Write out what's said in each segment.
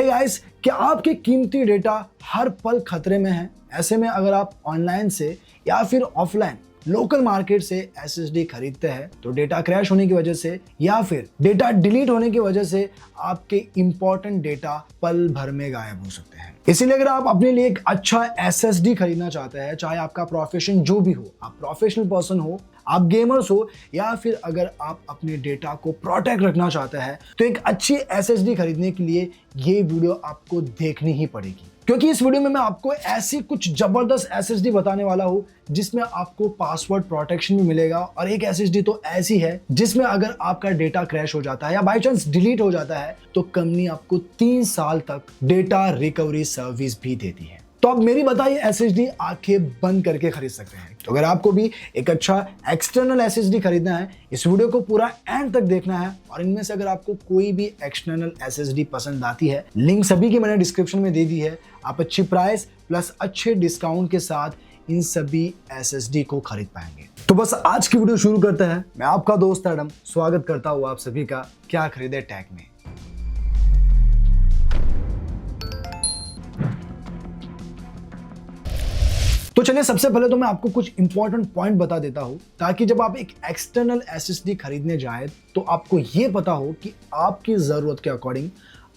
Guys, क्या आपके कीमती डेटा हर पल खतरे में है? ऐसे में अगर आप ऑनलाइन से या फिर ऑफलाइन लोकल मार्केट से एसएसडी खरीदते हैं तो डेटा क्रैश होने की वजह से या फिर डेटा डिलीट होने की वजह से आपके इंपॉर्टेंट डेटा पल भर में गायब हो सकते हैं। इसीलिए अगर आप अपने लिए एक अच्छा एसएसडी खरीदना चाहते हैं, चाहे आपका प्रोफेशन जो भी हो, आप प्रोफेशनल पर्सन हो, आप गेमर्स हो, या फिर अगर आप अपने डेटा को प्रोटेक्ट रखना चाहते हैं, तो एक अच्छी एसएसडी खरीदने के लिए ये वीडियो आपको देखनी ही पड़ेगी। क्योंकि इस वीडियो में मैं आपको ऐसी कुछ जबरदस्त एसएसडी बताने वाला हूं जिसमें आपको पासवर्ड प्रोटेक्शन भी मिलेगा, और एक एसएसडी तो ऐसी है जिसमें अगर आपका डेटा क्रैश हो जाता है या बाय चांस डिलीट हो जाता है तो कंपनी आपको 3 साल तक डेटा रिकवरी सर्विस भी देती है। तो आप मेरी बताइए एसएसडी आंखें बंद करके खरीद सकते हैं। तो अगर आपको भी एक अच्छा एक्सटर्नल एसएसडी खरीदना है, इस वीडियो को पूरा एंड तक देखना है, और इनमें से अगर आपको कोई भी एक्सटर्नल एसएसडी पसंद आती है, लिंक सभी की मैंने डिस्क्रिप्शन में दे दी है, आप अच्छी प्राइस प्लस अच्छे डिस्काउंट के साथ इन सभी एसएसडी को खरीद पाएंगे। तो बस आज की वीडियो शुरू करते हैं। मैं आपका दोस्त एडम स्वागत करता हूँ आप सभी का क्या खरीदे टैग में। तो चलिए, सबसे पहले तो मैं आपको कुछ इंपॉर्टेंट पॉइंट बता देता हूं ताकि जब आप एक एक्सटर्नल एसएसडी खरीदने जाए तो आपको यह पता हो कि आपकी जरूरत के अकॉर्डिंग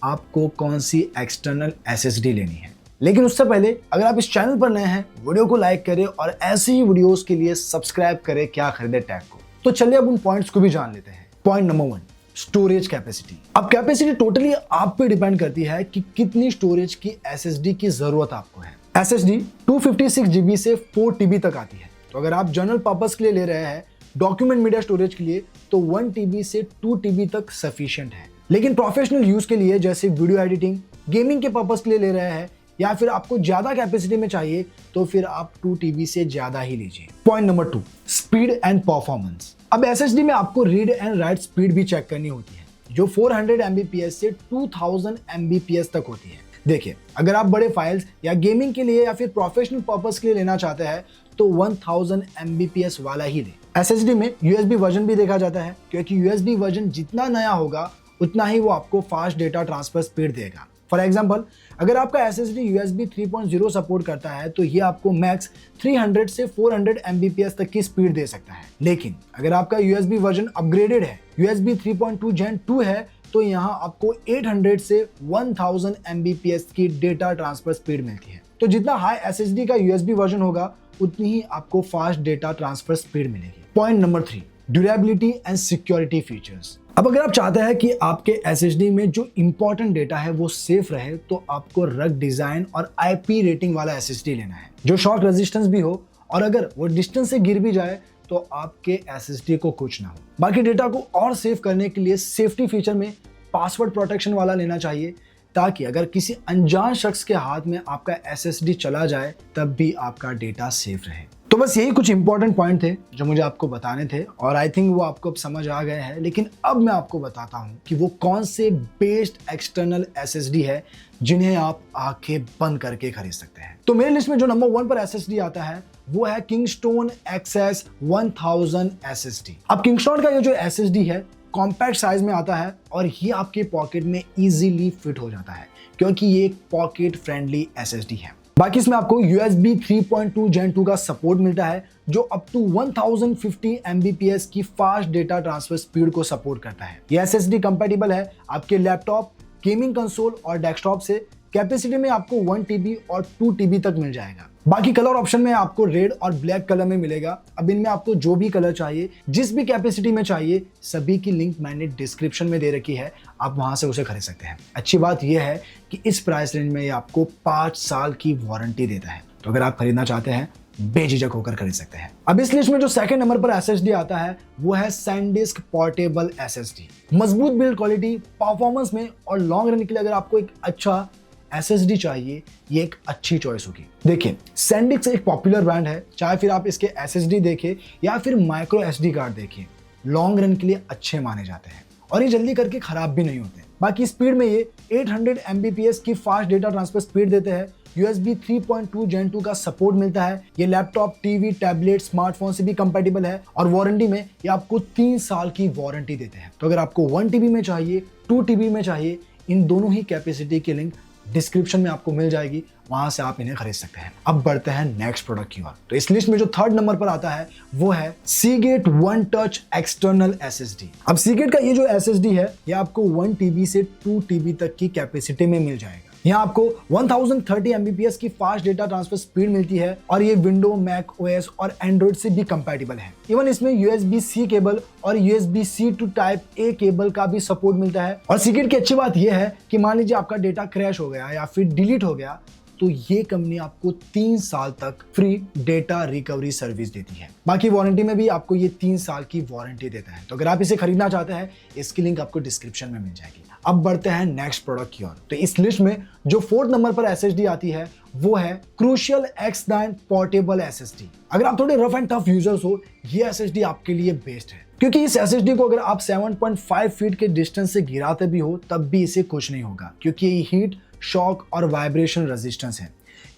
आपको कौन सी एक्सटर्नल एसएसडी लेनी है। लेकिन उससे पहले अगर आप इस चैनल पर नए हैं, वीडियो को लाइक करें और ऐसी ही वीडियोस के लिए सब्सक्राइब करें क्या खरीदे टैग को। तो चलिए अब उन पॉइंट्स को भी जान लेते हैं। Point number 1, storage capacity. अब कैपेसिटी टोटली आप पे डिपेंड करती है कि कितनी स्टोरेज की एसएसडी की जरूरत आपको है। एसएसडी 256 GB से 4 TB तक आती है। तो अगर आप जनरल पर्पस के लिए ले रहे हैं, डॉक्यूमेंट मीडिया स्टोरेज के लिए, तो 1 TB से 2 TB तक सफिशिएंट है। लेकिन प्रोफेशनल यूज के लिए जैसे वीडियो एडिटिंग, गेमिंग के पर्पस के लिए ले रहे हैं, या फिर आपको ज्यादा कैपेसिटी में चाहिए तो फिर आप 2 TB से ज्यादा ही लीजिए। Point number 2, speed and performance. अब एसएसडी में आपको रीड एंड राइट स्पीड भी चेक करनी होती है, जो 400 Mbps से 2000 Mbps तक होती है। देखिए, अगर आप बड़े फाइल्स या गेमिंग के लिए या फिर प्रोफेशनल पर्पस के लिए लेना चाहते हैं तो 1000 Mbps वाला ही लें। एसएसडी में USB वर्जन भी देखा जाता है, क्योंकि USB वर्जन जितना नया होगा उतना ही वो आपको फास्ट डेटा ट्रांसफर स्पीड देगा। फॉर एग्जाम्पल, अगर आपका एसएसडी USB 3.0 सपोर्ट करता है तो ये आपको मैक्स 300 से 400 Mbps तक की स्पीड दे सकता है। लेकिन अगर आपका USB वर्जन अपग्रेडेड है, USB 3.2 Gen 2 है, तो यहाँ आपको 800 से 1000 Mbps की डेटा ट्रांसफर स्पीड मिलती है। तो जितना हाई एसएसडी का USB वर्जन होगा उतनी ही आपको फास्ट डेटा ट्रांसफर स्पीड मिलेगी। Point number 3, durability and security features. अब अगर आप चाहते हैं कि आपके एसएसडी में जो इंपॉर्टेंट डेटा है वो सेफ रहे, तो आपको रग डिजाइन और IP रेटिंग वाला एसएसडी लेना है, जो शॉक रेजिस्टेंस भी हो, और अगर वो डिस्टेंस से गिर भी जाए तो आपके एसएसडी को कुछ ना हो। बाकी डेटा को और सेव करने के लिए सेफ्टी फीचर में पासवर्ड प्रोटेक्शन वाला लेना चाहिए, ताकि अगर किसी अनजान शख्स के हाथ में आपका एसएसडी चला जाए तब भी आपका डेटा सेफ रहे। तो बस यही कुछ इंपॉर्टेंट पॉइंट थे जो मुझे आपको बताने थे, और आई थिंक वो आपको अब समझ आ गए हैं। लेकिन अब मैं आपको बताता हूं कि वो कौन से बेस्ड एक्सटर्नल एसएसडी है जिन्हें आप आंखें बंद करके खरीद सकते हैं। तो मेरे लिस्ट में जो नंबर 1 पर एसएसडी आता है वो है किंगस्टोन XS 1000 SSD। अब किंगस्टोन का ये जो एसएसडी है कॉम्पैक्ट साइज में आता है, और ये आपके पॉकेट में इजीली फिट हो जाता है, क्योंकि ये एक पॉकेट फ्रेंडली एसएसडी है। बाकी इसमें आपको USB 3.2 Gen 2 का सपोर्ट मिलता है, जो अप टू 1050 Mbps की फास्ट डेटा ट्रांसफर स्पीड को सपोर्ट करता है। ये एसएसडी कंपैटिबल है आपके लैपटॉप, गेमिंग कंसोल और डेस्कटॉप से। कैपेसिटी में आपको 1 TB और 2 TB तक मिल जाएगा। बाकी कलर ऑप्शन में आपको रेड और ब्लैक कलर में मिलेगा। अब इनमें आपको जो भी कलर चाहिए, जिस भी कैपेसिटी में चाहिए, सभी की लिंक मैंने डिस्क्रिप्शन में दे रखी है, आप वहां से उसे खरीद सकते हैं। अच्छी बात यह है कि इस प्राइस रेंज में ये आपको 5 साल की वारंटी देता है। तो अगर आप खरीदना चाहते हैं, बेझिझक होकर खरीद सकते हैं। अब इस लिस्ट में जो सेकंड नंबर पर एसएसडी आता है वो है सैनडिस्क पोर्टेबल एसएसडी। मजबूत बिल्ड क्वालिटी, परफॉर्मेंस में और लॉन्ग रन के लिए अगर आपको एक अच्छा एसएसडी चाहिए, ये एक अच्छी चॉइस होगी। देखिए, सैनडिस्क एक पॉपुलर ब्रांड है, चाहे फिर आप इसके एसएसडी देखें या फिर माइक्रो एसडी कार्ड देखें, लॉन्ग रन के लिए अच्छे माने जाते हैं और ये जल्दी करके खराब भी नहीं होते। बाकी स्पीड में ये 800 Mbps की फास्ट डेटा ट्रांसफर स्पीड देते हैं। USB 3.2 Gen 2 का सपोर्ट मिलता है। ये लैपटॉप, टीवी, टैबलेट, स्मार्टफोन से भी कंपैटिबल है और वारंटी में ये आपको 3 साल की वारंटी देते हैं। तो अगर आपको 1 TB में चाहिए, 2 TB में चाहिए इन दोनों ही कैपेसिटी की लिंक डिस्क्रिप्शन में आपको मिल जाएगी, वहां से आप इन्हें खरीद सकते हैं। अब बढ़ते हैं नेक्स्ट प्रोडक्ट की ओर। तो इस लिस्ट में जो थर्ड नंबर पर आता है वो है Seagate one touch external SSD. अब सीगेट का ये जो एसएसडी है ये आपको 1 TB से 2 TB तक की कैपेसिटी में मिल जाएगा। यहाँ आपको 1030 Mbps की फास्ट डेटा ट्रांसफर स्पीड मिलती है और ये विंडो, मैक ओएस और एंड्रॉइड से भी कंपैटिबल है। इवन इसमें USB-C केबल और USB-C to type A cable का भी सपोर्ट मिलता है। और सीगेट की अच्छी बात यह है कि मान लीजिए आपका डेटा क्रैश हो गया या फिर डिलीट हो गया तो ये कंपनी आपको 3 साल तक फ्री डेटा रिकवरी सर्विस देती है। बाकी वारंटी में भी आपको ये 3 साल की वारंटी देता है। तो अगर आप इसे खरीदना चाहते हैं इसकी लिंक आपको डिस्क्रिप्शन में मिल जाएगी। अब बढ़ते हैं नेक्स्ट प्रोडक्ट की ओर। तो इस लिस्ट में जो 4th नंबर पर एसएसडी आती है वो है क्रूशियल X9 पोर्टेबल एसएसडी। अगर आप थोड़े रफ एंड टफ यूजर्स हो ये एसएसडी आपके लिए बेस्ट है, क्योंकि इस एसएसडी को अगर आप 7.5 फीट के डिस्टेंस से गिराते भी हो तब भी इसे कुछ नहीं होगा, क्योंकि ये हीट, शॉक और वाइब्रेशन रेजिस्टेंस है।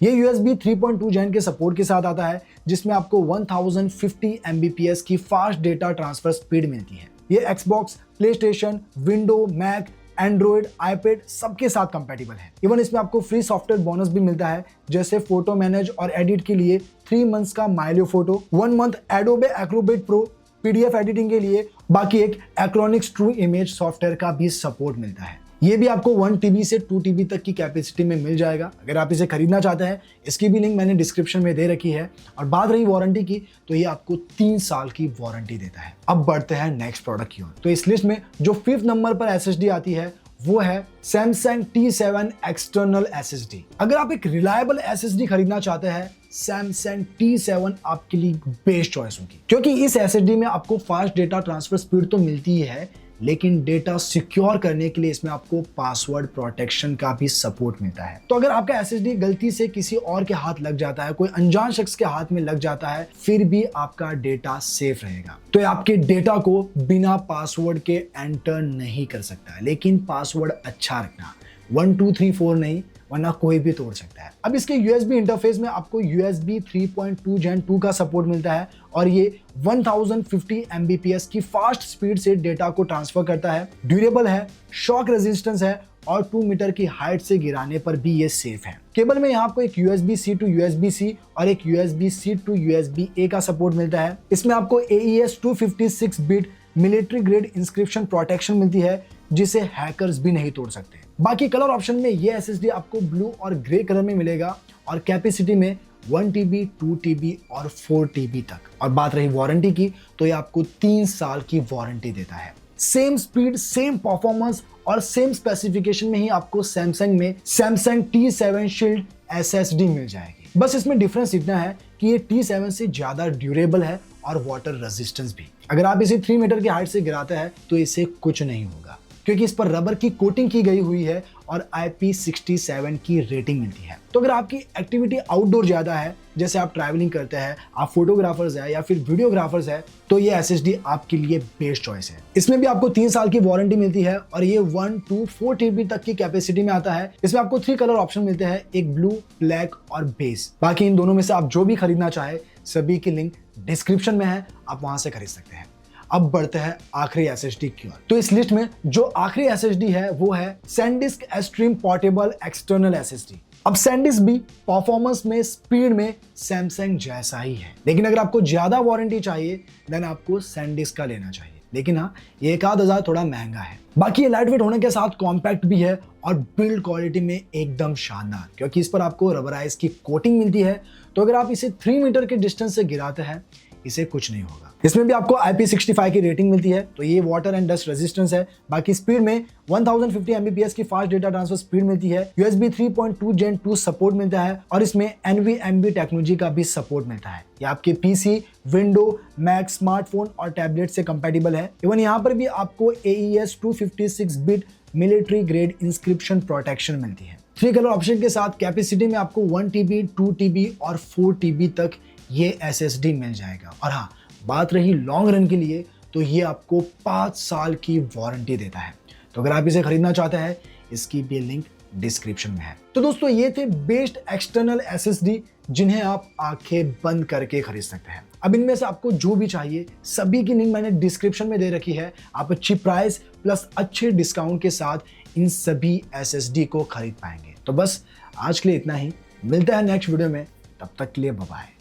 ये USB 3.2 जेन के सपोर्ट के साथ आता है, जिसमें आपको 1050 Mbps की फास्ट डेटा ट्रांसफर स्पीड मिलती है। ये Xbox, PlayStation, window, Mac, Android, iPad सबके साथ कंपैटिबल है। इवन इसमें आपको फ्री सॉफ्टवेयर बोनस भी मिलता है, जैसे फोटो मैनेज और एडिट के लिए 3 मंथ्स का Mylio photo, 1 month Adobe Acrobat Pro, PDF editing के लिए, बाकी एक एक्रोनिक्स ट्रू इमेज सॉफ्टवेयर का भी सपोर्ट मिलता है। ये भी आपको 1 TB से 2 TB तक की कैपेसिटी में मिल जाएगा। अगर आप इसे खरीदना चाहते हैं इसकी भी लिंक मैंने डिस्क्रिप्शन में दे रखी है। और बात रही वारंटी की तो ये आपको 3 साल की वारंटी देता है। अब बढ़ते हैं नेक्स्ट प्रोडक्ट की ओर। तो इस लिस्ट में जो 5th नंबर पर एसएसडी आती है वो है Samsung T7 एक्सटर्नल एसएसडी। अगर आप एक रिलायबल एसएसडी खरीदना चाहते हैं Samsung T7 आपके लिए बेस्ट चॉइस होगी, क्योंकि इस एसएसडी में आपको फास्ट डेटा ट्रांसफर स्पीड तो मिलती ही है, लेकिन डेटा सिक्योर करने के लिए इसमें आपको पासवर्ड प्रोटेक्शन का भी सपोर्ट मिलता है। तो अगर आपका एसएसडी गलती से किसी और के हाथ लग जाता है, कोई अनजान शख्स के हाथ में लग जाता है, फिर भी आपका डेटा सेफ रहेगा। तो ये आपके डेटा को बिना पासवर्ड के एंटर नहीं कर सकता है, लेकिन पासवर्ड अच्छा रखना, 1 2 3 4 नहीं, वरना कोई भी तोड़ सकता है। अब इसके USB इंटरफेस में आपको USB 3.2 Gen 2 का सपोर्ट मिलता है और ये 1050 Mbps की फास्ट स्पीड से डेटा को ट्रांसफर करता है। ड्यूरेबल है, शॉक रेजिस्टेंस है और 2 मीटर की हाइट से गिराने पर भी ये सेफ है। केबल में यहाँ आपको एक USB-C to USB-C और एक USB-C to USB-A का सपोर्ट मिलता है। इसमें आपको AES 256 bit military grade inscription protection मिलती है, जिसे हैकर्स भी नहीं तोड़ सकते। बाकी कलर ऑप्शन में ये एसएसडी आपको ब्लू और ग्रे कलर में मिलेगा और कैपेसिटी में 1 TB, 2 TB और 4 TB तक। और बात रही वारंटी की तो ये आपको 3 साल की वारंटी देता है। सेम स्पीड, सेम परफॉर्मेंस और सेम स्पेसिफिकेशन में ही आपको सैमसंग में Samsung T7 शील्ड एसएसडी मिल जाएगी। बस इसमें डिफरेंस इतना है कि ये T7 से ज्यादा ड्यूरेबल है और वाटर रेजिस्टेंस भी। अगर आप इसे 3 मीटर की हाइट से गिराते हैं तो इसे कुछ नहीं होगा, क्योंकि इस पर रबर की कोटिंग की गई हुई है और IP67 की रेटिंग मिलती है। तो अगर आपकी एक्टिविटी आउटडोर ज्यादा है, जैसे आप ट्रैवलिंग करते हैं, आप फोटोग्राफर्स हैं या फिर वीडियोग्राफर्स हैं, तो ये एसएसडी आपके लिए बेस्ट चॉइस है। इसमें भी आपको 3 साल की वारंटी मिलती है और ये 1 to 4 TB तक की कैपेसिटी में आता है। इसमें आपको 3 कलर ऑप्शन मिलते हैं, एक ब्लू, ब्लैक और बेस। बाकी इन दोनों में से आप जो भी खरीदना चाहे सभी की लिंक डिस्क्रिप्शन में है, आप वहां से खरीद सकते हैं। अब बढ़ते हैं आखिरी एसएसडी की ओर। तो इस लिस्ट में जो आखिरी एसएसडी है वो है SanDisk Extreme portable external SSD. अब SanDisk भी परफॉर्मेंस में, स्पीड में सैमसंग जैसा ही है, लेकिन अगर आपको ज्यादा वारंटी चाहिए देन आपको SanDisk का लेना चाहिए। लेकिन हाँ, ये 1,000 थोड़ा महंगा है। बाकी ये लाइट वेट होने के साथ कॉम्पैक्ट भी है और बिल्ड क्वालिटी में एकदम शानदार, क्योंकि इस पर आपको रबराइज की कोटिंग मिलती है। तो अगर आप इसे 3 मीटर के डिस्टेंस से गिराते हैं इसे कुछ नहीं होगा। इसमें भी आपको IP65 की रेटिंग मिलती है, तो ये वाटर एंड डस्ट रेजिस्टेंस है। बाकी स्पीड में 1050 Mbps की फास्ट डेटा ट्रांसफर स्पीड मिलती है, USB 3.2 Gen 2 सपोर्ट मिलता है और इसमें NVMe टेक्नोलॉजी का भी सपोर्ट मिलता है। ये आपके PC, विंडो, मैक, स्मार्टफोन और टैबलेट से कंपैटिबल है। इवन यहाँ पर भी आपको AES 256 bit military grade inscription protection मिलती है। 3 कलर ऑप्शन के साथ कैपेसिटी में आपको 1 TB, 2 TB और 4 TB तक ये SSD मिल जाएगा। और हाँ, बात रही लॉन्ग रन के लिए तो ये आपको 5 साल की वारंटी देता है। तो अगर आप इसे खरीदना चाहते हैं इसकी भी लिंक डिस्क्रिप्शन में है। तो दोस्तों ये थे बेस्ट एक्सटर्नल SSD जिन्हें आप आंखें बंद करके खरीद सकते हैं। अब इनमें से आपको जो भी चाहिए सभी की लिंक मैंने डिस्क्रिप्शन में दे रखी है। आप अच्छी प्राइस प्लस अच्छे डिस्काउंट के साथ इन सभी SSD को खरीद पाएंगे। तो बस आज के लिए इतना ही, मिलते हैं नेक्स्ट वीडियो में, तब तक के लिए बाय बाय।